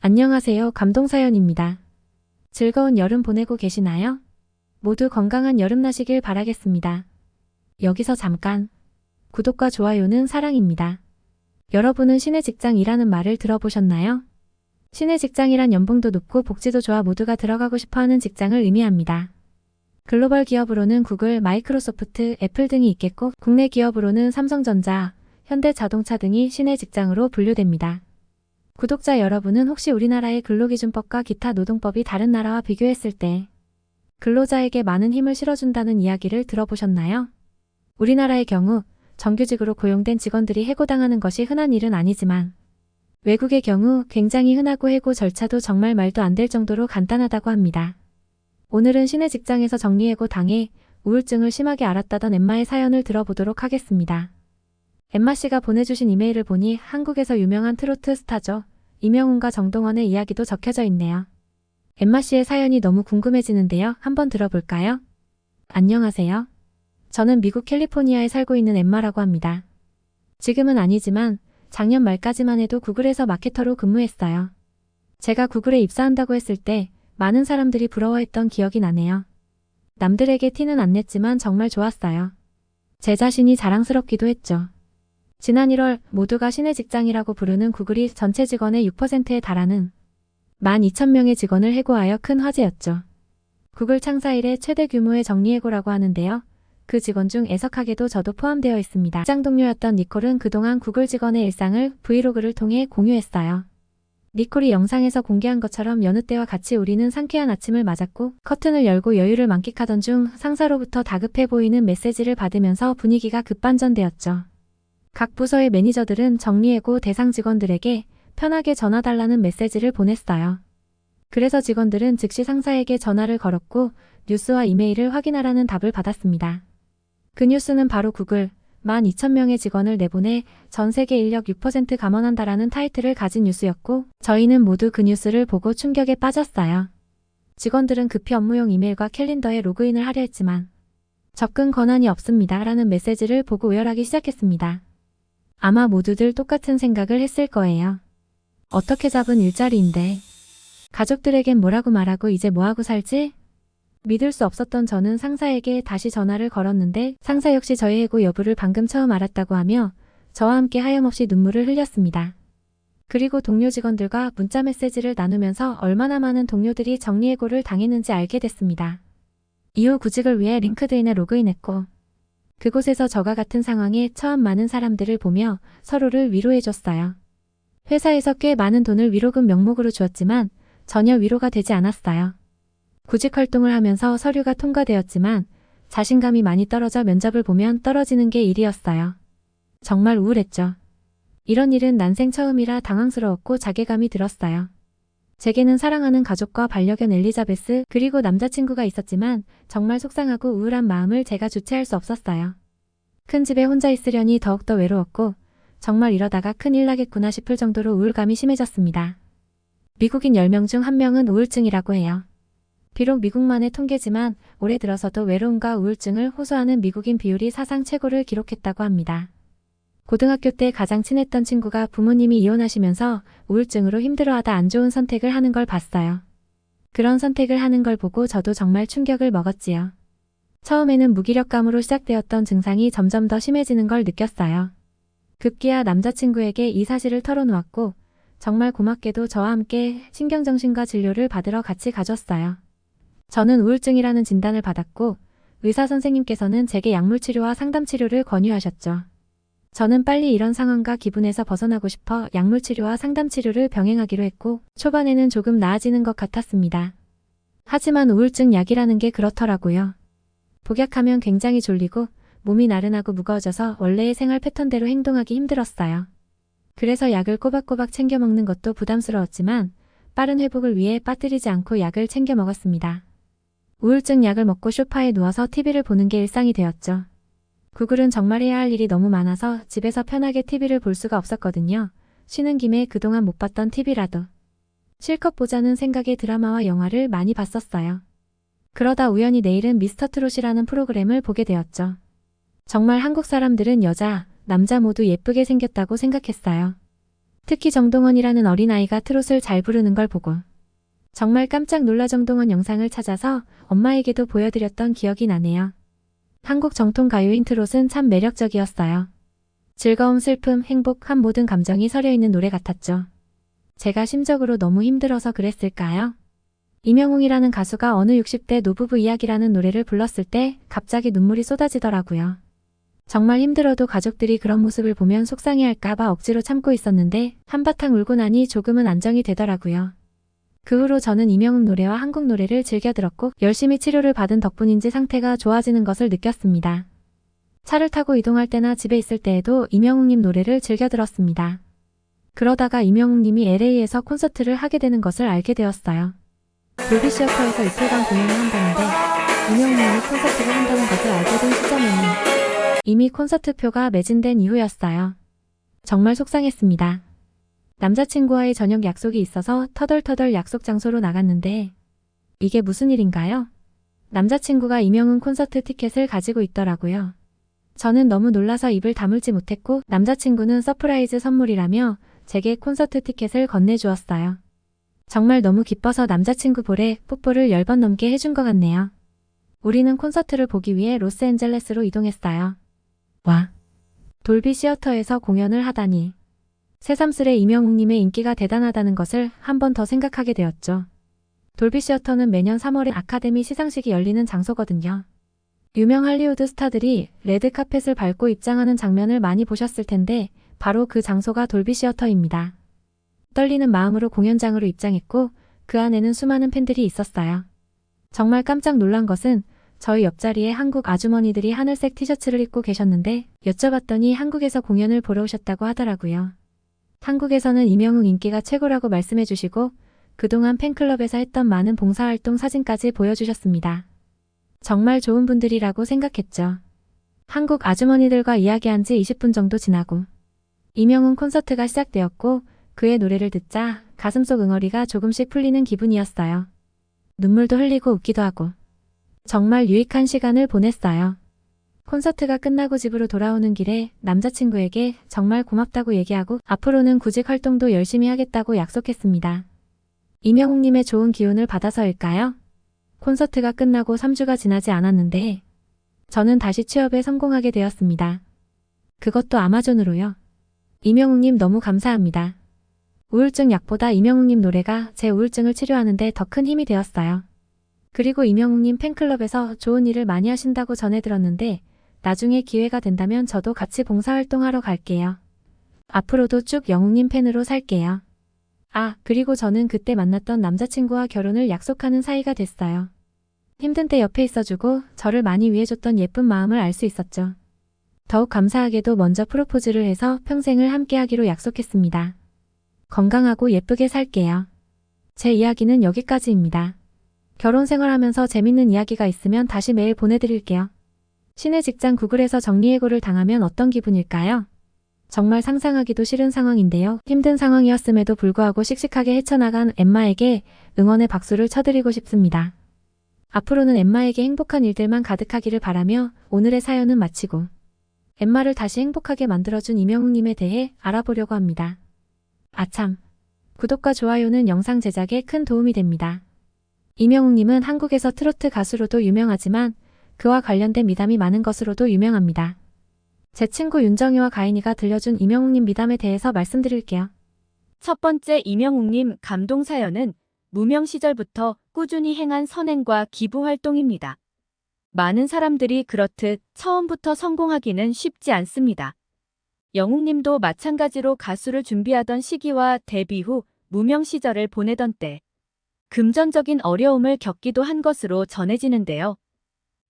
안녕하세요. 감동사연입니다. 즐거운 여름 보내고 계시나요? 모두 건강한 여름 나시길 바라겠습니다. 여기서 잠깐. 구독과 좋아요는 사랑입니다. 여러분은 신의 직장이라는 말을 들어보셨나요? 신의 직장이란 연봉도 높고 복지도 좋아 모두가 들어가고 싶어하는 직장을 의미합니다. 글로벌 기업으로는 구글, 마이크로소프트, 애플 등이 있겠고 국내 기업으로는 삼성전자, 현대자동차 등이 신의 직장으로 분류됩니다. 구독자 여러분은 혹시 우리나라의 근로기준법과 기타 노동법이 다른 나라와 비교했을 때 근로자에게 많은 힘을 실어준다는 이야기를 들어보셨나요? 우리나라의 경우 정규직으로 고용된 직원들이 해고당하는 것이 흔한 일은 아니지만 외국의 경우 굉장히 흔하고 해고 절차도 정말 말도 안 될 정도로 간단하다고 합니다. 오늘은 신의 직장에서 정리해고 당해 우울증을 심하게 앓았다던 엠마의 사연을 들어보도록 하겠습니다. 엠마씨가 보내주신 이메일을 보니 한국에서 유명한 트로트 스타죠. 이명훈과 정동원의 이야기도 적혀져 있네요. 엠마씨의 사연이 너무 궁금해지는데요. 한번 들어볼까요? 안녕하세요. 저는 미국 캘리포니아에 살고 있는 엠마라고 합니다. 지금은 아니지만 작년 말까지만 해도 구글에서 마케터로 근무했어요. 제가 구글에 입사한다고 했을 때 많은 사람들이 부러워했던 기억이 나네요. 남들에게 티는 안 냈지만 정말 좋았어요. 제 자신이 자랑스럽기도 했죠. 지난 1월 모두가 신의 직장이라고 부르는 구글이 전체 직원의 6%에 달하는 12,000명의 직원을 해고하여 큰 화제였죠. 구글 창사 이래 최대 규모의 정리해고라고 하는데요. 그 직원 중 애석하게도 저도 포함되어 있습니다. 직장 동료였던 니콜은 그동안 구글 직원의 일상을 브이로그를 통해 공유했어요. 니콜이 영상에서 공개한 것처럼 여느 때와 같이 우리는 상쾌한 아침을 맞았고 커튼을 열고 여유를 만끽하던 중 상사로부터 다급해 보이는 메시지를 받으면서 분위기가 급반전되었죠. 각 부서의 매니저들은 정리해고 대상 직원들에게 편하게 전화 달라는 메시지를 보냈어요. 그래서 직원들은 즉시 상사에게 전화를 걸었고 뉴스와 이메일을 확인하라는 답을 받았습니다. 그 뉴스는 바로 구글 12,000명의 직원을 내보내 전 세계 인력 6% 감원한다라는 타이틀을 가진 뉴스였고 저희는 모두 그 뉴스를 보고 충격에 빠졌어요. 직원들은 급히 업무용 이메일과 캘린더에 로그인을 하려 했지만 접근 권한이 없습니다 라는 메시지를 보고 의열하기 시작했습니다. 아마 모두들 똑같은 생각을 했을 거예요. 어떻게 잡은 일자리인데 가족들에겐 뭐라고 말하고 이제 뭐하고 살지? 믿을 수 없었던 저는 상사에게 다시 전화를 걸었는데 상사 역시 저의 해고 여부를 방금 처음 알았다고 하며 저와 함께 하염없이 눈물을 흘렸습니다. 그리고 동료 직원들과 문자 메시지를 나누면서 얼마나 많은 동료들이 정리해고를 당했는지 알게 됐습니다. 이후 구직을 위해 링크드인에 로그인했고 그곳에서 저와 같은 상황에 처한 많은 사람들을 보며 서로를 위로해줬어요. 회사에서 꽤 많은 돈을 위로금 명목으로 주었지만 전혀 위로가 되지 않았어요. 구직 활동을 하면서 서류가 통과되었지만 자신감이 많이 떨어져 면접을 보면 떨어지는 게 일이었어요. 정말 우울했죠. 이런 일은 난생 처음이라 당황스러웠고 자괴감이 들었어요. 제게는 사랑하는 가족과 반려견 엘리자베스 그리고 남자친구가 있었지만 정말 속상하고 우울한 마음을 제가 주체할 수 없었어요. 큰 집에 혼자 있으려니 더욱더 외로웠고 정말 이러다가 큰일 나겠구나 싶을 정도로 우울감이 심해졌습니다. 미국인 10명 중 1명은 우울증이라고 해요. 비록 미국만의 통계지만 올해 들어서도 외로움과 우울증을 호소하는 미국인 비율이 사상 최고를 기록했다고 합니다. 고등학교 때 가장 친했던 친구가 부모님이 이혼하시면서 우울증으로 힘들어하다 안 좋은 선택을 하는 걸 봤어요. 그런 선택을 하는 걸 보고 저도 정말 충격을 먹었지요. 처음에는 무기력감으로 시작되었던 증상이 점점 더 심해지는 걸 느꼈어요. 급기야 남자친구에게 이 사실을 털어놓았고 정말 고맙게도 저와 함께 신경정신과 진료를 받으러 같이 가줬어요. 저는 우울증이라는 진단을 받았고 의사 선생님께서는 제게 약물치료와 상담치료를 권유하셨죠. 저는 빨리 이런 상황과 기분에서 벗어나고 싶어 약물치료와 상담치료를 병행하기로 했고 초반에는 조금 나아지는 것 같았습니다. 하지만 우울증 약이라는 게 그렇더라고요. 복약하면 굉장히 졸리고 몸이 나른하고 무거워져서 원래의 생활 패턴대로 행동하기 힘들었어요. 그래서 약을 꼬박꼬박 챙겨 먹는 것도 부담스러웠지만 빠른 회복을 위해 빠뜨리지 않고 약을 챙겨 먹었습니다. 우울증 약을 먹고 소파에 누워서 TV를 보는 게 일상이 되었죠. 구글은 정말 해야 할 일이 너무 많아서 집에서 편하게 TV를 볼 수가 없었거든요. 쉬는 김에 그동안 못 봤던 TV라도 실컷 보자는 생각에 드라마와 영화를 많이 봤었어요. 그러다 우연히 내일은 미스터 트롯이라는 프로그램을 보게 되었죠. 정말 한국 사람들은 여자, 남자 모두 예쁘게 생겼다고 생각했어요. 특히 정동원이라는 어린아이가 트롯을 잘 부르는 걸 보고 정말 깜짝 놀라 정동원 영상을 찾아서 엄마에게도 보여드렸던 기억이 나네요. 한국 정통 가요인 트롯은 참 매력적이었어요. 즐거움, 슬픔, 행복한 모든 감정이 서려있는 노래 같았죠. 제가 심적으로 너무 힘들어서 그랬을까요? 임영웅이라는 가수가 어느 60대 노부부 이야기라는 노래를 불렀을 때 갑자기 눈물이 쏟아지더라고요. 정말 힘들어도 가족들이 그런 모습을 보면 속상해할까봐 억지로 참고 있었는데 한바탕 울고 나니 조금은 안정이 되더라고요. 그 후로 저는 임영웅 노래와 한국 노래를 즐겨 들었고 열심히 치료를 받은 덕분인지 상태가 좋아지는 것을 느꼈습니다. 차를 타고 이동할 때나 집에 있을 때에도 임영웅님 노래를 즐겨 들었습니다. 그러다가 임영웅님이 LA에서 콘서트를 하게 되는 것을 알게 되었어요. 돌비 시어터에서 이틀간 공연을 한다는데 임영웅님이 콘서트를 한다는 것을 알게 된 시점에는 이미 콘서트표가 매진된 이후였어요. 정말 속상했습니다. 남자친구와의 저녁 약속이 있어서 터덜터덜 약속 장소로 나갔는데 이게 무슨 일인가요? 남자친구가 임영웅 콘서트 티켓을 가지고 있더라고요. 저는 너무 놀라서 입을 다물지 못했고 남자친구는 서프라이즈 선물이라며 제게 콘서트 티켓을 건네주었어요. 정말 너무 기뻐서 남자친구 볼에 뽀뽀를 10번 넘게 해준 것 같네요. 우리는 콘서트를 보기 위해 로스앤젤레스로 이동했어요. 와, 돌비 시어터에서 공연을 하다니. 새삼스레 임영웅님의 인기가 대단하다는 것을 한 번 더 생각하게 되었죠. 돌비 시어터는 매년 3월에 아카데미 시상식이 열리는 장소거든요. 유명 할리우드 스타들이 레드카펫을 밟고 입장하는 장면을 많이 보셨을 텐데 바로 그 장소가 돌비 시어터입니다. 떨리는 마음으로 공연장으로 입장했고 그 안에는 수많은 팬들이 있었어요. 정말 깜짝 놀란 것은 저희 옆자리에 한국 아주머니들이 하늘색 티셔츠를 입고 계셨는데 여쭤봤더니 한국에서 공연을 보러 오셨다고 하더라고요. 한국에서는 임영웅 인기가 최고라고 말씀해 주시고 그동안 팬클럽에서 했던 많은 봉사활동 사진까지 보여주셨습니다. 정말 좋은 분들이라고 생각했죠. 한국 아주머니들과 이야기한 지 20분 정도 지나고 임영웅 콘서트가 시작되었고 그의 노래를 듣자 가슴속 응어리가 조금씩 풀리는 기분이었어요. 눈물도 흘리고 웃기도 하고 정말 유익한 시간을 보냈어요. 콘서트가 끝나고 집으로 돌아오는 길에 남자친구에게 정말 고맙다고 얘기하고 앞으로는 구직 활동도 열심히 하겠다고 약속했습니다. 임영웅님의 좋은 기운을 받아서일까요? 콘서트가 끝나고 3주가 지나지 않았는데 저는 다시 취업에 성공하게 되었습니다. 그것도 아마존으로요. 임영웅님 너무 감사합니다. 우울증 약보다 임영웅님 노래가 제 우울증을 치료하는데 더 큰 힘이 되었어요. 그리고 임영웅님 팬클럽에서 좋은 일을 많이 하신다고 전해 들었는데 나중에 기회가 된다면 저도 같이 봉사활동하러 갈게요. 앞으로도 쭉 영웅님 팬으로 살게요. 아, 그리고 저는 그때 만났던 남자친구와 결혼을 약속하는 사이가 됐어요. 힘든 때 옆에 있어주고 저를 많이 위해줬던 예쁜 마음을 알 수 있었죠. 더욱 감사하게도 먼저 프로포즈를 해서 평생을 함께하기로 약속했습니다. 건강하고 예쁘게 살게요. 제 이야기는 여기까지입니다. 결혼 생활하면서 재밌는 이야기가 있으면 다시 메일 보내드릴게요. 신의 직장 구글에서 정리해고를 당하면 어떤 기분일까요? 정말 상상하기도 싫은 상황인데요. 힘든 상황이었음에도 불구하고 씩씩하게 헤쳐나간 엠마에게 응원의 박수를 쳐드리고 싶습니다. 앞으로는 엠마에게 행복한 일들만 가득하기를 바라며 오늘의 사연은 마치고 엠마를 다시 행복하게 만들어준 임영웅님에 대해 알아보려고 합니다. 아참, 구독과 좋아요는 영상 제작에 큰 도움이 됩니다. 임영웅님은 한국에서 트로트 가수로도 유명하지만 그와 관련된 미담이 많은 것으로도 유명합니다. 제 친구 윤정이와 가인이가 들려준 임영웅님 미담에 대해서 말씀드릴게요. 첫 번째 임영웅님 감동 사연은 무명 시절부터 꾸준히 행한 선행과 기부 활동입니다. 많은 사람들이 그렇듯 처음부터 성공하기는 쉽지 않습니다. 영웅님도 마찬가지로 가수를 준비하던 시기와 데뷔 후 무명 시절을 보내던 때 금전적인 어려움을 겪기도 한 것으로 전해지는데요.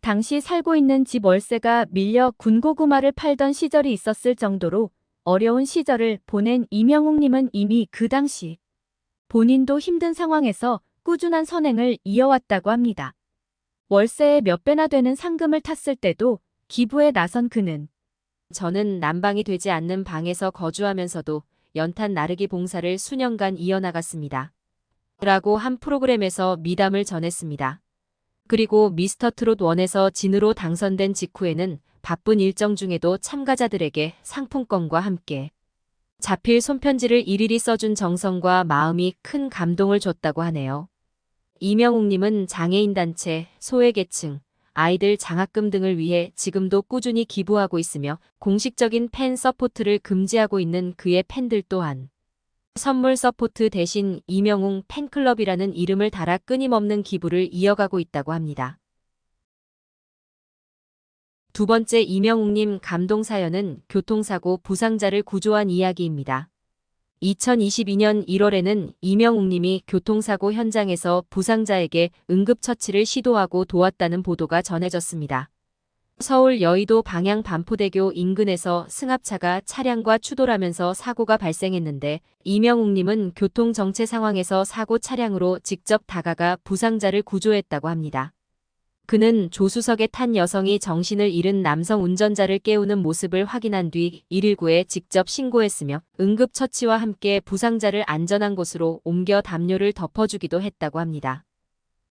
당시 살고 있는 집 월세가 밀려 군고구마를 팔던 시절이 있었을 정도로 어려운 시절을 보낸 임영웅님은 이미 그 당시 본인도 힘든 상황에서 꾸준한 선행을 이어왔다고 합니다. 월세의 몇 배나 되는 상금을 탔을 때도 기부에 나선 그는 저는 난방이 되지 않는 방에서 거주하면서도 연탄 나르기 봉사를 수년간 이어나갔습니다. 라고 한 프로그램에서 미담을 전했습니다. 그리고 미스터트롯 1에서 진으로 당선된 직후에는 바쁜 일정 중에도 참가자들에게 상품권과 함께 자필 손편지를 일일이 써준 정성과 마음이 큰 감동을 줬다고 하네요. 이명웅님은 장애인단체, 소외계층, 아이들 장학금 등을 위해 지금도 꾸준히 기부하고 있으며 공식적인 팬 서포트를 금지하고 있는 그의 팬들 또한 선물 서포트 대신 이명웅 팬클럽이라는 이름을 달아 끊임없는 기부를 이어가고 있다고 합니다. 두 번째 이명웅님 감동 사연은 교통사고 부상자를 구조한 이야기입니다. 2022년 1월에는 이명웅님이 교통사고 현장에서 부상자에게 응급처치를 시도하고 도왔다는 보도가 전해졌습니다. 서울 여의도 방향 반포대교 인근에서 승합차가 차량과 추돌하면서 사고가 발생했는데 이명웅님은 교통정체 상황에서 사고 차량으로 직접 다가가 부상자를 구조했다고 합니다. 그는 조수석에 탄 여성이 정신을 잃은 남성 운전자를 깨우는 모습을 확인한 뒤 119에 직접 신고했으며 응급처치와 함께 부상자를 안전한 곳으로 옮겨 담요를 덮어주기도 했다고 합니다.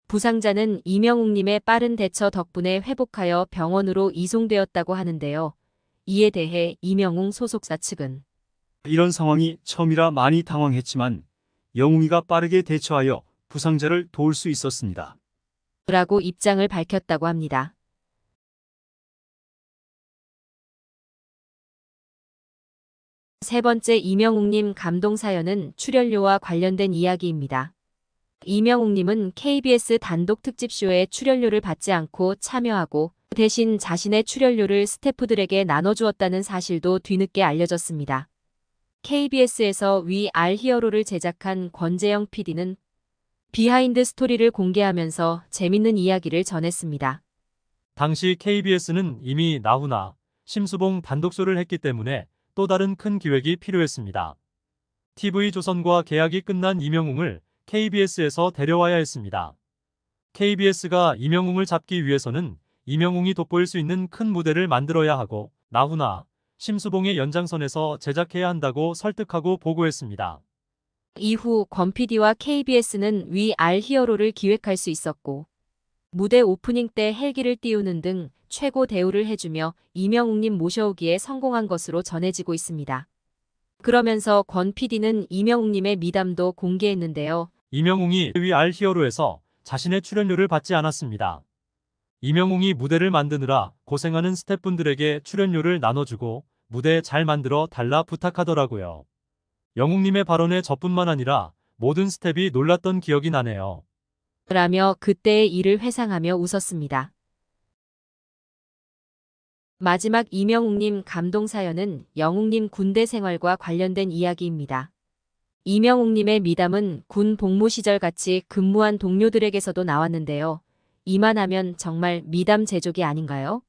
부상자는 이명웅님의 빠른 대처 덕분에 회복하여 병원으로 이송되었다고 하는데요. 이에 대해 이명웅 소속사 측은 이런 상황이 처음이라 많이 당황했지만 영웅이가 빠르게 대처하여 부상자를 도울 수 있었습니다. 라고 입장을 밝혔다고 합니다. 세 번째 이명웅님 감동 사연은 출연료와 관련된 이야기입니다. 이명웅님은 KBS 단독 특집쇼에 출연료를 받지 않고 참여하고 대신 자신의 출연료를 스태프들에게 나눠주었다는 사실도 뒤늦게 알려졌습니다. KBS에서 위 알 히어로를 제작한 권재영 PD는 비하인드 스토리를 공개하면서 재밌는 이야기를 전했습니다. 당시 KBS는 이미 나훈아, 심수봉 단독쇼를 했기 때문에 또 다른 큰 기획이 필요했습니다. TV조선과 계약이 끝난 이명웅을 KBS에서 데려와야 했습니다. KBS가 이명웅을 잡기 위해서는 이명웅이 돋보일 수 있는 큰 무대를 만들어야 하고 나훈아, 심수봉의 연장선에서 제작해야 한다고 설득하고 보고했습니다. 이후 권 PD와 KBS는 위 알 히어로를 기획할 수 있었고 무대 오프닝 때 헬기를 띄우는 등 최고 대우를 해주며 이명웅님 모셔오기에 성공한 것으로 전해지고 있습니다. 그러면서 권 PD는 이명웅님의 미담도 공개했는데요. 이명웅이 위 알 히어로에서 자신의 출연료를 받지 않았습니다. 이명웅이 무대를 만드느라 고생하는 스태프분들에게 출연료를 나눠주고 무대 잘 만들어 달라 부탁하더라고요. 영웅님의 발언에 저뿐만 아니라 모든 스태프이 놀랐던 기억이 나네요. 라며 그때의 일을 회상하며 웃었습니다. 마지막 이명웅님 감동 사연은 영웅님 군대 생활과 관련된 이야기입니다. 이명웅님의 미담은 군 복무 시절 같이 근무한 동료들에게서도 나왔는데요. 이만하면 정말 미담 제조기 아닌가요?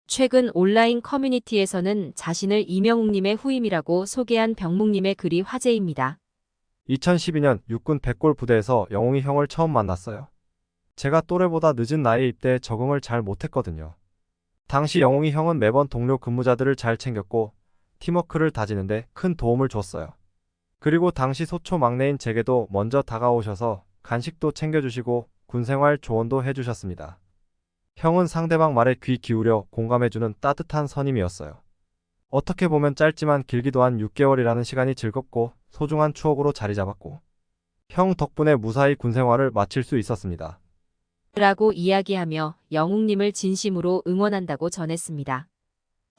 최근 온라인 커뮤니티에서는 자신을 이명웅님의 후임이라고 소개한 병묵님의 글이 화제입니다. 2012년 육군 백골 부대에서 영웅이 형을 처음 만났어요. 제가 또래보다 늦은 나이에 입대해 적응을 잘 못했거든요. 당시 영웅이 형은 매번 동료 근무자들을 잘 챙겼고 팀워크를 다지는데 큰 도움을 줬어요. 그리고 당시 소초 막내인 제게도 먼저 다가오셔서 간식도 챙겨주시고 군생활 조언도 해주셨습니다. 형은 상대방 말에 귀 기울여 공감해주는 따뜻한 선임이었어요. 어떻게 보면 짧지만 길기도 한 6개월이라는 시간이 즐겁고 소중한 추억으로 자리 잡았고 형 덕분에 무사히 군생활을 마칠 수 있었습니다. 라고 이야기하며 영웅님을 진심으로 응원한다고 전했습니다.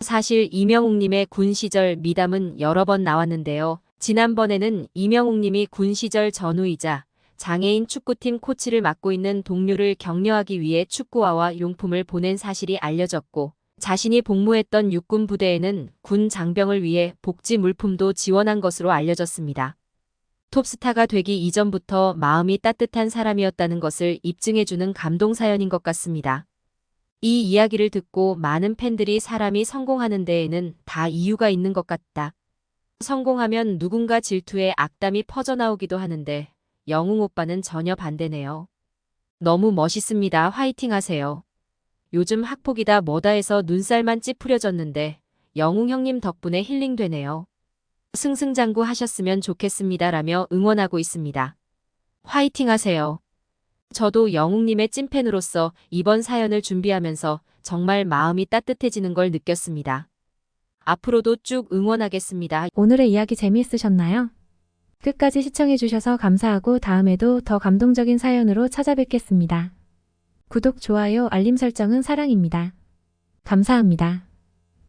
사실 이명웅님의 군 시절 미담은 여러 번 나왔는데요. 지난번에는 이명웅님이 군 시절 전우이자 장애인 축구팀 코치를 맡고 있는 동료를 격려하기 위해 축구화와 용품을 보낸 사실이 알려졌고 자신이 복무했던 육군 부대에는 군 장병을 위해 복지 물품도 지원한 것으로 알려졌습니다. 톱스타가 되기 이전부터 마음이 따뜻한 사람이었다는 것을 입증해주는 감동 사연인 것 같습니다. 이 이야기를 듣고 많은 팬들이 사람이 성공하는 데에는 다 이유가 있는 것 같다. 성공하면 누군가 질투에 악담이 퍼져나오기도 하는데 영웅 오빠는 전혀 반대네요. 너무 멋있습니다. 화이팅 하세요. 요즘 학폭이다 뭐다 해서 눈살만 찌푸려졌는데 영웅 형님 덕분에 힐링되네요. 승승장구 하셨으면 좋겠습니다. 라며 응원하고 있습니다. 화이팅 하세요. 저도 영웅님의 찐팬으로서 이번 사연을 준비하면서 정말 마음이 따뜻해지는 걸 느꼈습니다. 앞으로도 쭉 응원하겠습니다. 오늘의 이야기 재미있으셨나요? 끝까지 시청해주셔서 감사하고 다음에도 더 감동적인 사연으로 찾아뵙겠습니다. 구독, 좋아요, 알림 설정은 사랑입니다. 감사합니다.